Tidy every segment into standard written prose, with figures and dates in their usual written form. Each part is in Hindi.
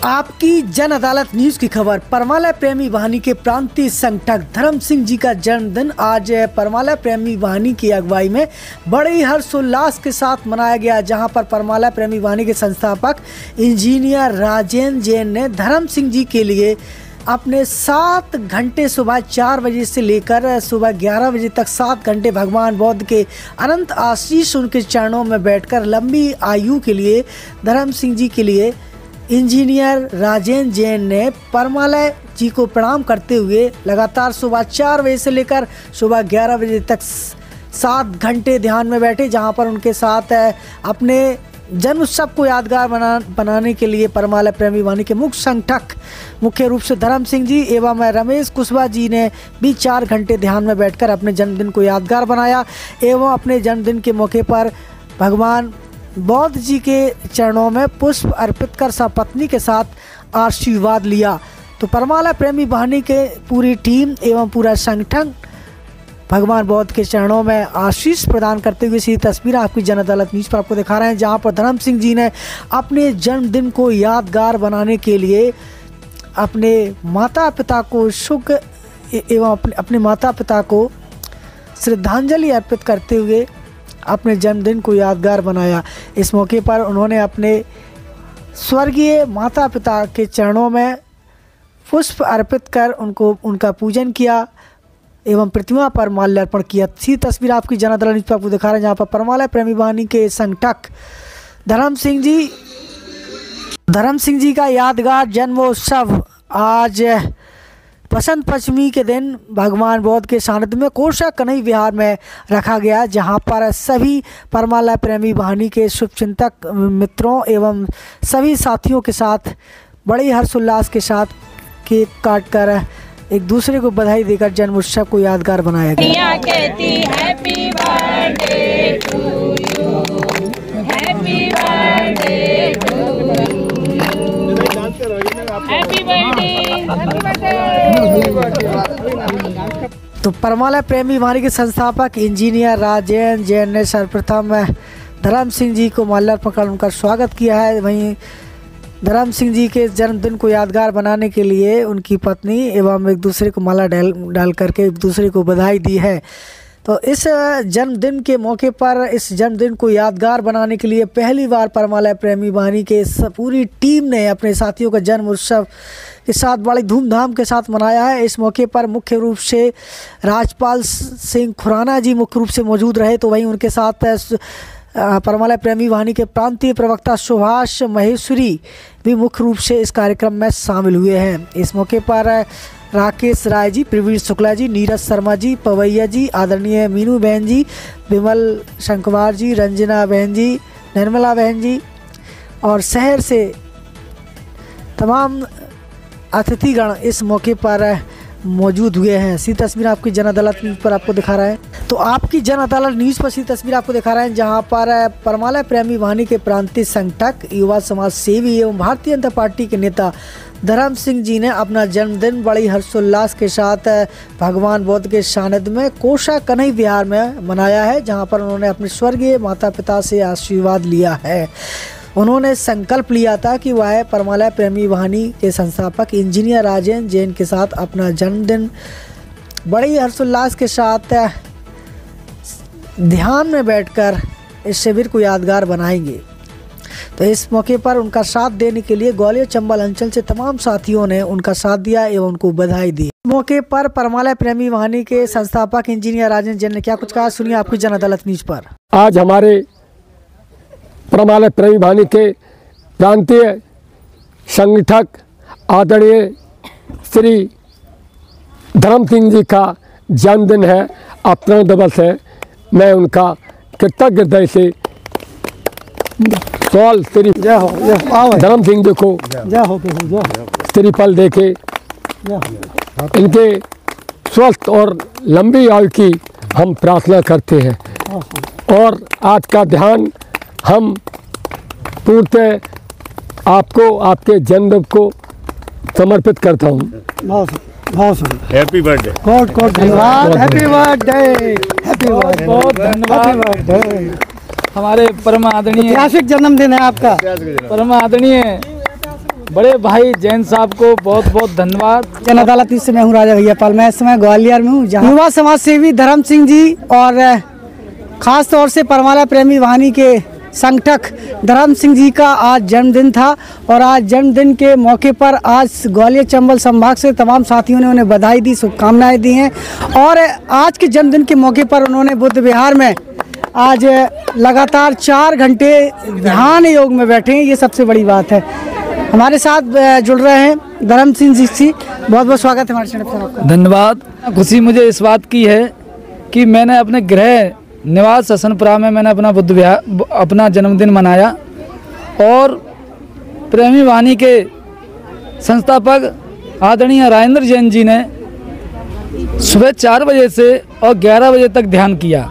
आपकी जन अदालत न्यूज की खबर। परमाला प्रेमी वाहिनी के प्रांतीय संगठक धर्म सिंह जी का जन्मदिन आज परमाला प्रेमी वाहिनी की अगुवाई में बड़े ही हर्षोल्लास के साथ मनाया गया, जहां पर परमाला प्रेमी वाहिनी के संस्थापक इंजीनियर राजेंद्र जैन ने धर्म सिंह जी के लिए अपने 7 घंटे सुबह 4 बजे से लेकर सुबह 11 बजे तक 7 घंटे भगवान बुद्ध के अनंत आशीष उनके चरणों में बैठकर लंबी आयु के लिए धर्म सिंह जी के लिए इंजीनियर राजेंद्र जैन ने परमाला जी को प्रणाम करते हुए लगातार सुबह 4 बजे से लेकर सुबह 11 बजे तक 7 घंटे ध्यान में बैठे, जहां पर उनके साथ अपने जन्म उत्सव को यादगार बनाने के लिए परमाला प्रेमी वाहिनी के मुख्य संगठक मुख्य रूप से धर्म सिंह जी एवं रमेश कुशवाहा जी ने भी 4 घंटे ध्यान में बैठकर अपने जन्मदिन को यादगार बनाया एवं अपने जन्मदिन के मौके पर भगवान बौद्ध जी के चरणों में पुष्प अर्पित कर सपत्नी के साथ आशीर्वाद लिया। तो परमाला प्रेमी वाहिनी के पूरी टीम एवं पूरा संगठन भगवान बौद्ध के चरणों में आशीष प्रदान करते हुए सीधी तस्वीर आपकी जन अदालत न्यूज़ पर आपको दिखा रहे हैं, जहां पर धर्म सिंह जी ने अपने जन्मदिन को यादगार बनाने के लिए अपने माता पिता को सुख एवं अपने माता पिता को श्रद्धांजलि अर्पित करते हुए अपने जन्मदिन को यादगार बनाया। इस मौके पर उन्होंने अपने स्वर्गीय माता पिता के चरणों में पुष्प अर्पित कर उनका पूजन किया एवं प्रतिमा पर माल्यार्पण किया। सी तस्वीर आपकी जन अदालत न्यूज़ पर आपको दिखा रहे हैं, जहाँ पर परमाला प्रेमी वाहिनी के संगठक धर्म सिंह जी का यादगार जन्मोत्सव आज बसंत पंचमी के दिन भगवान बौद्ध के सानिध्य में कोशा कन्हई विहार में रखा गया, जहां पर सभी परमाला प्रेमी वाहिनी के शुभचिंतक मित्रों एवं सभी साथियों के साथ बड़े हर्षोल्लास के साथ केक काटकर एक दूसरे को बधाई देकर जन्म उत्सव को यादगार बनाया गया। Happy birthday to you, happy birthday to you, happy birthday. तो परमाला प्रेमी वाहिनी के संस्थापक इंजीनियर राजेंद्र जैन ने सर्वप्रथम धर्म सिंह जी को माल्यार्पण कर उनका स्वागत किया है। वहीं धर्म सिंह जी के जन्मदिन को यादगार बनाने के लिए उनकी पत्नी एवं एक दूसरे को माला डाल करके एक दूसरे को बधाई दी है। तो इस जन्मदिन के मौके पर इस जन्मदिन को यादगार बनाने के लिए पहली बार परमाला प्रेमी वाहिनी के पूरी टीम ने अपने साथियों का जन्म उत्सव के साथ बड़ी धूमधाम के साथ मनाया है। इस मौके पर मुख्य रूप से राजपाल सिंह खुराना जी मुख्य रूप से मौजूद रहे, तो वहीं उनके साथ परमाला प्रेमी वाहिनी के प्रांतीय प्रवक्ता सुभाष महेश्वरी भी मुख्य रूप से इस कार्यक्रम में शामिल हुए हैं। इस मौके पर राकेश राय जी, प्रवीण शुक्ला जी, नीरज शर्मा जी, पवैया जी, आदरणीय मीनू बहन जी, विमल शंकवार जी, रंजना बहन जी, निर्मला बहन जी और शहर से तमाम अतिथिगण इस मौके पर मौजूद हुए हैं। सी तस्वीर आपकी जन अदालत न्यूज़ पर आपको दिखा रहा है। तो आपकी जन अदालत न्यूज़ पर सी तस्वीर आपको दिखा रहे हैं, जहां पर परमाला प्रेमी वाहिनी के प्रांतीय संगठक, युवा समाज सेवी एवं भारतीय जनता पार्टी के नेता धर्म सिंह जी ने अपना जन्मदिन बड़ी हर्षोल्लास के साथ भगवान बौद्ध के सानिध्य में कोशा कन्हई विहार में मनाया है, जहां पर उन्होंने अपने स्वर्गीय माता पिता से आशीर्वाद लिया है। उन्होंने संकल्प लिया था कि वह परमाला प्रेमी वाहिनी के संस्थापक इंजीनियर राजेंद्र जैन के साथ अपना जन्मदिन बड़े ही हर्षोल्लास के साथ ध्यान में बैठकर इस शिविर को यादगार बनाएंगे। तो इस मौके पर उनका साथ देने के लिए ग्वालियर चंबल अंचल से तमाम साथियों ने उनका साथ दिया एवं उनको बधाई दी। मौके पर परमाला प्रेमी वाहिनी के संस्थापक इंजीनियर राजेंद्र जैन ने क्या कुछ कहा, सुनिए आपकी जन अदालत न्यूज़ पर। आज हमारे परमाला प्रेमी वाहिनी के प्रांतीय संगठक आदरणीय श्री धर्म सिंह जी का जन्मदिन है। अपना दिवस है। मैं उनका कृतज्ञ हृदय से सवाल श्री धर्म सिंह जी को श्रीफल देके इनके स्वस्थ और लंबी आयु की हम प्रार्थना करते हैं और आज का ध्यान हम पूर्णतः आपको आपके जन्मदिन को समर्पित करता हूँ। Happy birthday. बहुत धन्यवाद। Happy birthday. Happy birthday. बहुत धन्यवाद। हमारे परम आदरणीय ऐतिहासिक जन्मदिन है आपका। परम आदरणीय बड़े भाई जैन साहब को बहुत बहुत धन्यवाद। जन अदालत से मैं हूँ राजा भैया पाल। मैं इस समय ग्वालियर में हूँ, जहाँ युवा समाज सेवी धर्म सिंह जी और खास तौर से परमाला प्रेमी वाहिनी के संगठक धर्म सिंह जी का आज जन्मदिन था। और आज जन्मदिन के मौके पर आज ग्वालियर चंबल संभाग से तमाम साथियों ने उन्हें बधाई दी, शुभकामनाएं दी हैं। और आज के जन्मदिन के मौके पर उन्होंने बुद्ध विहार में आज लगातार 4 घंटे ध्यान योग में बैठे हैं। ये सबसे बड़ी बात है। हमारे साथ जुड़ रहे हैं धर्म सिंह जी। बहुत बहुत स्वागत है हमारे चैनल पर आपका। धन्यवाद। खुशी मुझे इस बात की है कि मैंने अपने गृह निवास हसनपुरा में मैंने अपना बुद्ध विहार अपना जन्मदिन मनाया। और प्रेमी वाहिनी के संस्थापक आदरणीय राजेंद्र जैन जी ने सुबह 4 बजे से और 11 बजे तक ध्यान किया।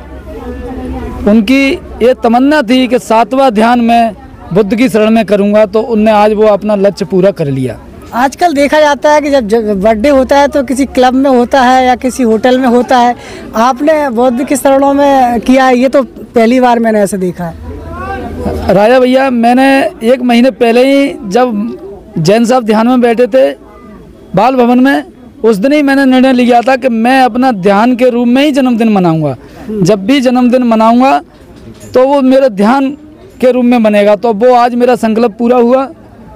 उनकी ये तमन्ना थी कि 7वां ध्यान मैं बुद्ध की शरण में करूंगा, तो उनने आज वो अपना लक्ष्य पूरा कर लिया। आजकल देखा जाता है कि जब बर्थडे होता है तो किसी क्लब में होता है या किसी होटल में होता है। आपने बुद्ध की शरणों में किया है, ये तो पहली बार मैंने ऐसे देखा है। राजा भैया, मैंने 1 महीने पहले ही जब जैन साहब ध्यान में बैठे थे बाल भवन में, उस दिन ही मैंने निर्णय लिया था कि मैं अपना ध्यान के रूप में ही जन्मदिन मनाऊंगा। जब भी जन्मदिन मनाऊंगा तो वो मेरे ध्यान के रूप में बनेगा। तो वो आज मेरा संकल्प पूरा हुआ।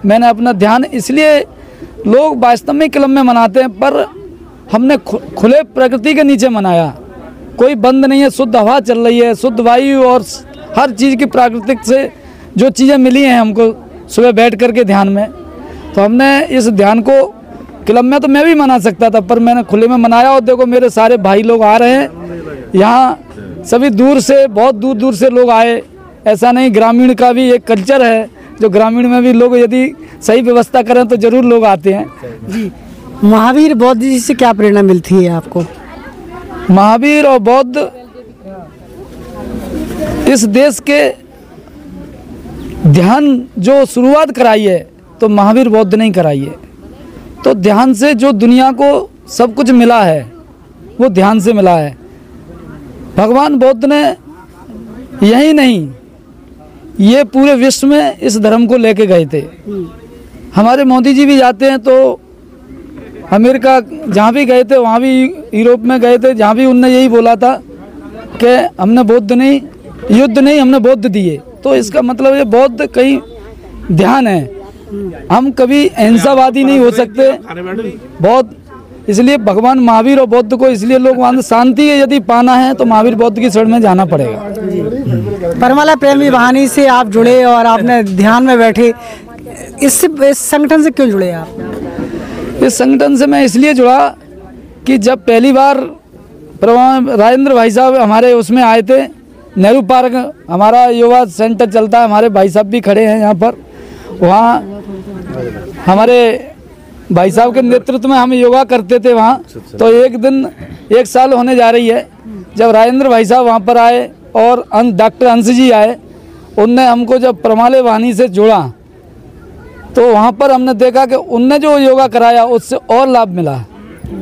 मैंने अपना ध्यान, इसलिए लोग वास्तव में क्लब में मनाते हैं, पर हमने खुले प्रकृति के नीचे मनाया। कोई बंद नहीं है, शुद्ध हवा चल रही है, शुद्ध वायु और हर चीज़ की प्राकृतिक से जो चीज़ें मिली हैं हमको सुबह बैठ करके ध्यान में, तो हमने इस ध्यान को क्लब में तो मैं भी मना सकता था, पर मैंने खुले में मनाया। और देखो मेरे सारे भाई लोग आ रहे हैं यहाँ, सभी दूर से, बहुत दूर दूर से लोग आए। ऐसा नहीं, ग्रामीण का भी एक कल्चर है, जो ग्रामीण में भी लोग यदि सही व्यवस्था करें तो जरूर लोग आते हैं जी। महावीर बौद्ध जी से क्या प्रेरणा मिलती है आपको? महावीर और बौद्ध इस देश के ध्यान जो शुरुआत कराई है तो महावीर बौद्ध ने कराई है। तो ध्यान से जो दुनिया को सब कुछ मिला है वो ध्यान से मिला है। भगवान बौद्ध ने यही नहीं, ये पूरे विश्व में इस धर्म को लेके गए थे। हमारे मोदी जी भी जाते हैं तो अमेरिका जहाँ भी गए थे, वहाँ भी यूरोप में गए थे, जहाँ भी उनने यही बोला था कि हमने बौद्ध नहीं, युद्ध नहीं, हमने बौद्ध दिए। तो इसका मतलब ये बौद्ध कहीं ध्यान है। हम कभी अहिंसावादी नहीं हो सकते बौद्ध, इसलिए भगवान महावीर और बौद्ध को, इसलिए लोग वहाँ शांति यदि पाना है तो महावीर बौद्ध की शरण में जाना पड़ेगा। परमाला प्रेमी वाहिनी से आप जुड़े और आपने ध्यान में बैठे, इस संगठन से क्यों जुड़े आप? इस संगठन से मैं इसलिए जुड़ा कि जब पहली बार राजेंद्र भाई साहब हमारे उसमें आए थे, नेहरू पार्क हमारा युवा सेंटर चलता है, हमारे भाई साहब भी खड़े हैं यहाँ पर, वहाँ हमारे भाई साहब के नेतृत्व में हम योगा करते थे वहाँ। तो एक दिन 1 साल होने जा रही है जब राजेंद्र भाई साहब वहाँ पर आए और डॉक्टर अंश जी आए, उनने हमको जब परमाला वाहिनी से जोड़ा तो वहाँ पर हमने देखा कि उनने जो योगा कराया उससे और लाभ मिला।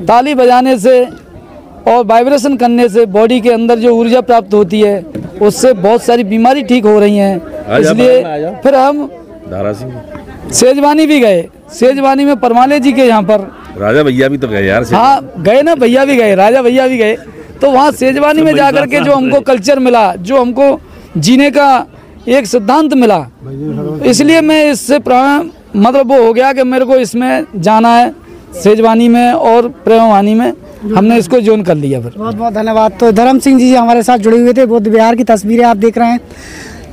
ताली बजाने से और वाइब्रेशन करने से बॉडी के अंदर जो ऊर्जा प्राप्त होती है उससे बहुत सारी बीमारी ठीक हो रही हैं। इसलिए फिर हम सेजवानी भी गए, सेजवानी में परमाले जी के यहाँ पर राजा भैया भी तो गए यार। हाँ गए ना, भैया भी गए, राजा भैया भी गए। तो वहाँ सेजवानी में जाकर के जो हमको कल्चर मिला, जो हमको जीने का एक सिद्धांत मिला, इसलिए मैं इससे मतलब वो हो गया कि मेरे को इसमें जाना है, सेजवानी में और प्रेम वाहिनी में हमने इसको ज्वाइन कर लिया। फिर बहुत बहुत धन्यवाद। तो धर्म सिंह जी हमारे साथ जुड़े हुए थे। बुद्ध विहार की तस्वीरें आप देख रहे हैं,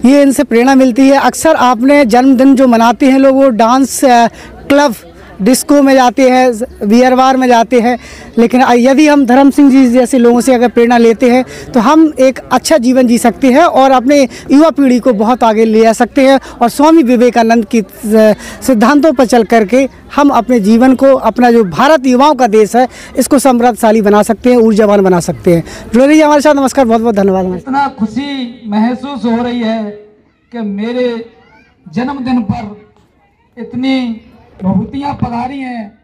ये इनसे प्रेरणा मिलती है। अक्सर आपने जन्मदिन जो मनाते हैं लोग, वो डांस क्लब डिस्को में जाते हैं, बियर बार में जाते हैं, लेकिन यदि हम धर्म सिंह जी जैसे लोगों से अगर प्रेरणा लेते हैं तो हम एक अच्छा जीवन जी सकते हैं और अपने युवा पीढ़ी को बहुत आगे ले जा सकते हैं। और स्वामी विवेकानंद की सिद्धांतों पर चल करके हम अपने जीवन को, अपना जो भारत युवाओं का देश है, इसको समृद्धशाली बना सकते हैं, ऊर्जावान बना सकते हैं। जुड़े रहिए हमारे साथ। नमस्कार, बहुत बहुत धन्यवाद। इतना खुशी महसूस हो रही है कि मेरे जन्मदिन पर इतनी विभूतियाँ पधारी हैं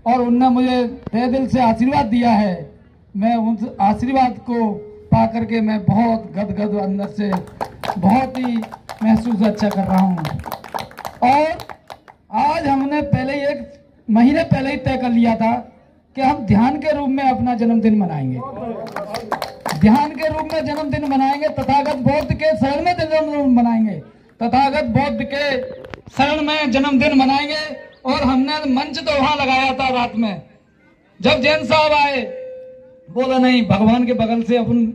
और उनने मुझे तहे दिल से आशीर्वाद दिया है। मैं उन आशीर्वाद को पा करके मैं बहुत गदगद अंदर से बहुत ही महसूस अच्छा कर रहा हूँ। और आज हमने पहले ही 1 महीने पहले ही तय कर लिया था कि हम ध्यान के रूप में अपना जन्मदिन मनाएंगे। ध्यान के रूप में जन्मदिन मनाएंगे, तथागत बौद्ध के शरण में जन्मदिन मनाएंगे, तथागत बौद्ध के शरण में जन्मदिन मनाएंगे। और हमने मंच तो वहां लगाया था रात में, जब जैन साहब आए बोला नहीं, भगवान के बगल से अपन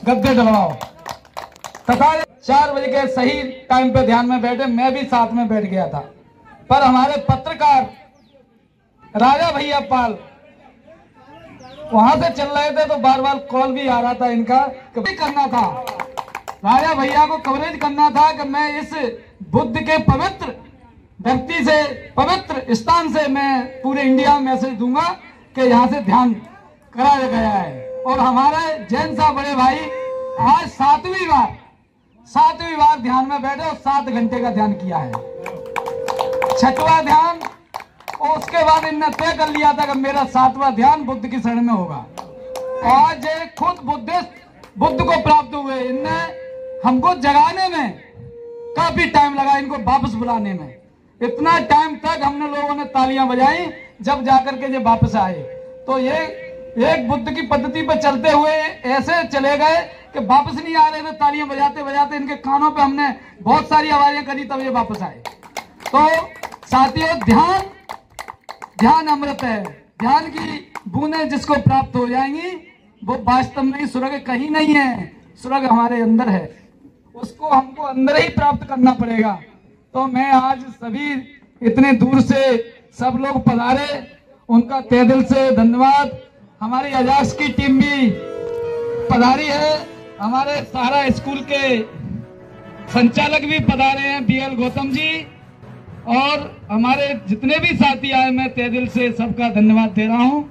गद्दे डलवाओ। तथा 4 बजे के सही टाइम पे ध्यान में बैठे, मैं भी साथ में बैठ गया था। पर हमारे पत्रकार राजा भैया पाल वहां से चल रहे थे, तो बार बार कॉल भी आ रहा था इनका कि करना था, राजा भैया को कवरेज करना था कि मैं इस बुद्ध के पवित्र धरती से, पवित्र स्थान से मैं पूरे इंडिया में मैसेज दूंगा कि यहाँ से ध्यान कराया गया है। और हमारे जैन साहब बड़े भाई आज 7वीं बार ध्यान में बैठे और 7 घंटे का ध्यान किया है, 6वां ध्यान। और उसके बाद इनने तय कर लिया था कि मेरा 7वां ध्यान बुद्ध की शरण में होगा। आज खुद बुद्ध को प्राप्त हुए, इनने हमको जगाने में काफी टाइम लगा, इनको वापस बुलाने में। इतना टाइम तक हमने लोगों ने तालियां बजाई, जब जाकर के ये वापस आए। तो ये एक बुद्ध की पद्धति पर चलते हुए ऐसे चले गए कि वापस नहीं आ रहे थे, तालियां बजाते बजाते इनके कानों पे हमने बहुत सारी आवाजें करी, तब ये वापस आए। तो साथियों, ध्यान अमृत है। ध्यान की बूंदें जिसको प्राप्त हो जाएंगी वो वास्तव में स्वर्ग कहीं नहीं है, स्वर्ग हमारे अंदर है, उसको हमको अंदर ही प्राप्त करना पड़ेगा। तो मैं आज सभी इतने दूर से सब लोग पधारे, उनका तहे दिल से धन्यवाद। हमारी अजाक्स की टीम भी पधारी है, हमारे सहारा स्कूल के संचालक भी पधारे हैं, BL गौतम जी, और हमारे जितने भी साथी आए, मैं तहे दिल से सबका धन्यवाद दे रहा हूं।